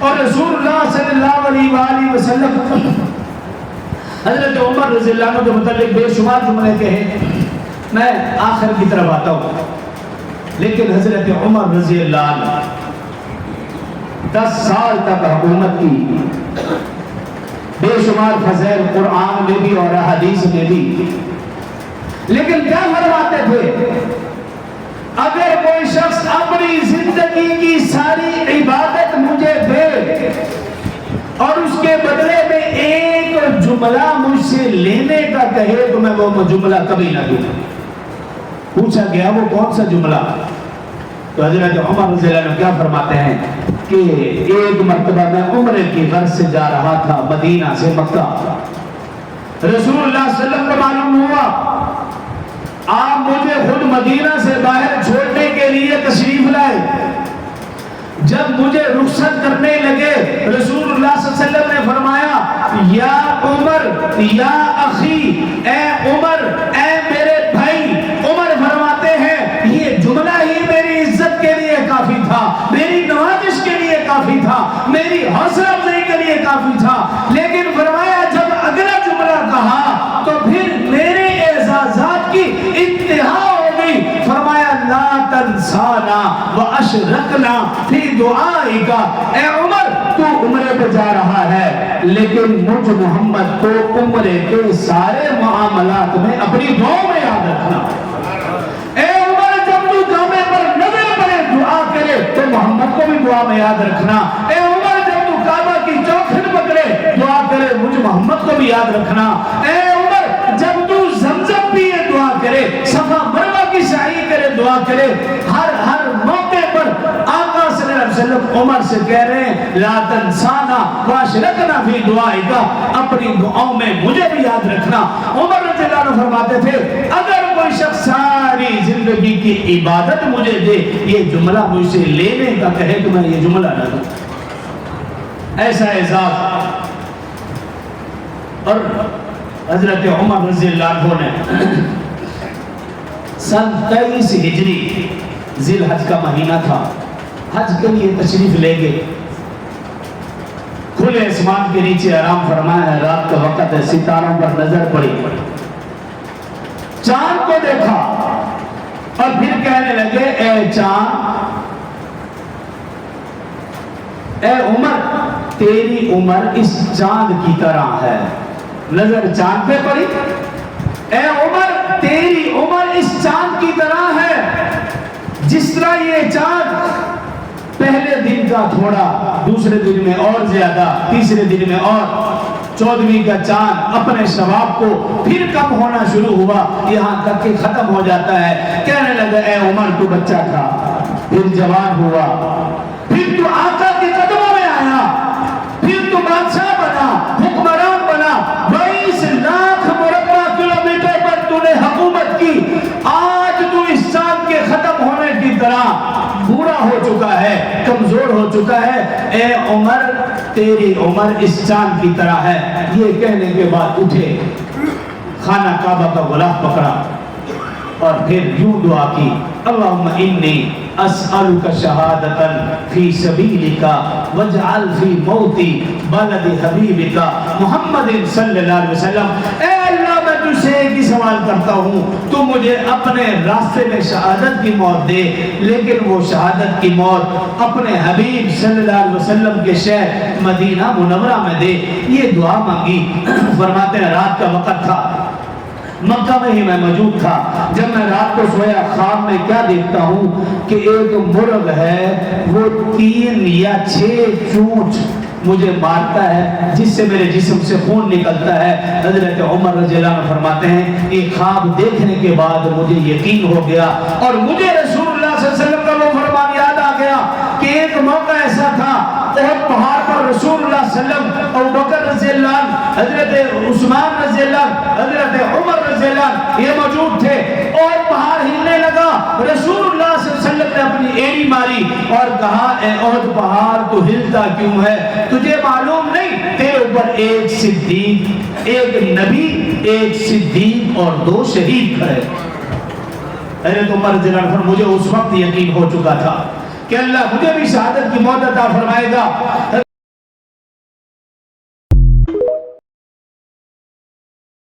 اور رسول اللہ صلی اللہ علیہ وآلہ وسلم حضرت عمر رضی اللہ عنہ کے متعلق بے شمار جملے کہے، میں آخر کی طرف آتا ہوں، لیکن حضرت عمر رضی اللہ عنہ 10 سال تک حکومت کی، بے شمار فضائل قرآن میں بھی اور حدیث میں بھی، لیکن کیا فرماتے تھے؟ اگر کوئی شخص اپنی زندگی کی ساری عبادت مجھے دے اور اس کے بدلے میں ایک جملہ مجھ سے لینے کا کہے تو میں وہ جملہ کبھی نہ دوں۔ پوچھا گیا وہ کون سا جملہ؟ تو حضرت عمر رضی اللہ عنہ کیا فرماتے ہیں کہ ایک مرتبہ میں عمرے کی غرض سے جا رہا تھا مدینہ سے مکہ، رسول اللہ صلی اللہ علیہ وسلم کو معلوم ہوا آپ مجھے خود مدینہ سے باہر چھوڑنے کے لیے تشریف لائے۔ جب مجھے رخصت کرنے لگے رسول اللہ صلی اللہ علیہ وسلم نے فرمایا یا عمر یا اخی، اے عمر، اے میرے بھائی۔ عمر فرماتے ہیں یہ جملہ ہی میری عزت کے لیے کافی تھا، میری نوازش کے لیے کافی تھا، میری حوصلہ افزائی کے لیے کافی تھا، لیکن فرمایا جب اگلا جملہ کہا تو پھر میرے اعزازات کی انتہا ہو گئی۔ فرمایا لا تنسانا واشرکنا فی دعائک، اے عمر تو عمرے پہ جا رہا ہے لیکن مجھ محمد کو عمرے کے سارے معاملات میں اپنی دعاؤں میں یاد رکھنا۔ اے عمر جب تو کعبے پر نظر پڑے دعا کرے تو محمد کو بھی دعا میں یاد رکھنا۔ اے عمر جب تو کعبہ کی چوکھٹ پکڑے دعا کرے مجھ محمد کو بھی یاد رکھنا۔ اے عمر جب تو زمزم پیے دعا کرے، صفا مروہ کی سعی کرے دعا کرے، ہر موقع پر آقا صلی اللہ علیہ وسلم عمر سے کہہ رہے ہیں لا تنسانا واشرکنا فی دعائک، اپنی دعاؤں میں مجھے بھی یاد رکھنا۔ عمر رضی اللہ عنہ فرماتے تھے اگر کوئی شخص ساری زندگی کی عبادت مجھے دے یہ جملہ مجھ سے لینے کا کہے تو میں یہ جملہ نہ دوں۔ ایسا اعزاز۔ اور حضرت عمر رضی اللہ عنہ نے سن 23 ہجری ذی الحج کا مہینہ تھا، حج کے لیے تشریف لے گئے، کھلے آسمان کے نیچے آرام فرمایا ہے، رات کا وقت ہے، ستاروں پر نظر پڑی، چاند کو دیکھا اور پھر کہنے لگے اے چاند، اے عمر تیری عمر اس چاند کی طرح ہے۔ نظر چاند پہ پڑی، اے عمر تیری عمر اس چاند کی طرح ہے، جس طرح یہ چاند پہلے دن کا تھوڑا، دوسرے دن میں اور زیادہ، تیسرے دن میں اور، 14ویں کا چاند اپنے شباب کو پھر کم ہونا شروع ہوا یہاں تک کہ ختم ہو جاتا ہے۔ کہنے لگا اے عمر تو بچہ تھا، پھر جوان ہوا، پھر تو آقا کے قدموں میں آیا، پھر تو بادشاہ بنا، حکمران بنا، 22 لاکھ مربع کلومیٹر پر تو نے حکومت کی، آج تو اس چاند کے ختم ہونے کی طرح بوڑھا ہو چکا ہے، کمزور ہو چکا ہے، اے عمر تیری عمر اس چاند کی طرح ہے۔ یہ کہنے کے بعد اٹھے، خانہ کعبہ کا غلاف پکڑا اور پھر یوں دعا کی اللہم انی اسألک شہادتا فی سبیلک واجعل فی موتی بلد حبیبک محمد صلی اللہ علیہ وسلم۔ اے اللہ میں تجھ سے ایک ہی سوال کرتا ہوں، تو مجھے اپنے راستے میں شہادت کی موت دے، لیکن وہ شہادت کی موت اپنے حبیب صلی اللہ علیہ وسلم کے شہر مدینہ منورہ میں دے۔ یہ دعا مانگی۔ فرماتے ہیں رات کا وقت تھا، مکہ میں ہی میں موجود تھا، جب میں رات کو سویا خواب میں کیا دیکھتا ہوں کہ ایک مرغ ہے وہ 3 یا 6 چونچ مجھے مارتا ہے جس سے میرے جسم سے خون نکلتا ہے۔ حضرت عمر رضی اللہ عنہ فرماتے ہیں ایک خواب دیکھنے کے بعد مجھے یقین ہو گیا اور مجھے رسول اللہ صلی اللہ علیہ وسلم کا وہ فرمان یاد آ گیا کہ ایک موقع ایسا تھا احد پہاڑ پر رسول اللہ صلی اللہ علیہ وسلم، ابوبکر رضی اللہ عنہ، حضرت عثمان رضی اللہ عنہ، حضرت عمر رضی اللہ عنہ یہ موجود تھے اور پہاڑ ہلنے لگا۔ رسول اللہ صلی اللہ علیہ وسلم نے اپنی ایڑی ماری اور کہا اے احد پہاڑ تو ہلتا کیوں ہے؟ تجھے معلوم نہیں تیرے اوپر ایک صدیق، ایک نبی، ایک صدیق اور 2 شہید کھڑے۔ حضرت عمر رضی اللہ عنہ مجھے اس وقت یقین ہو چکا تھا کہ اللہ مجھے بھی شہادت کی موت عطا فرمائے گا۔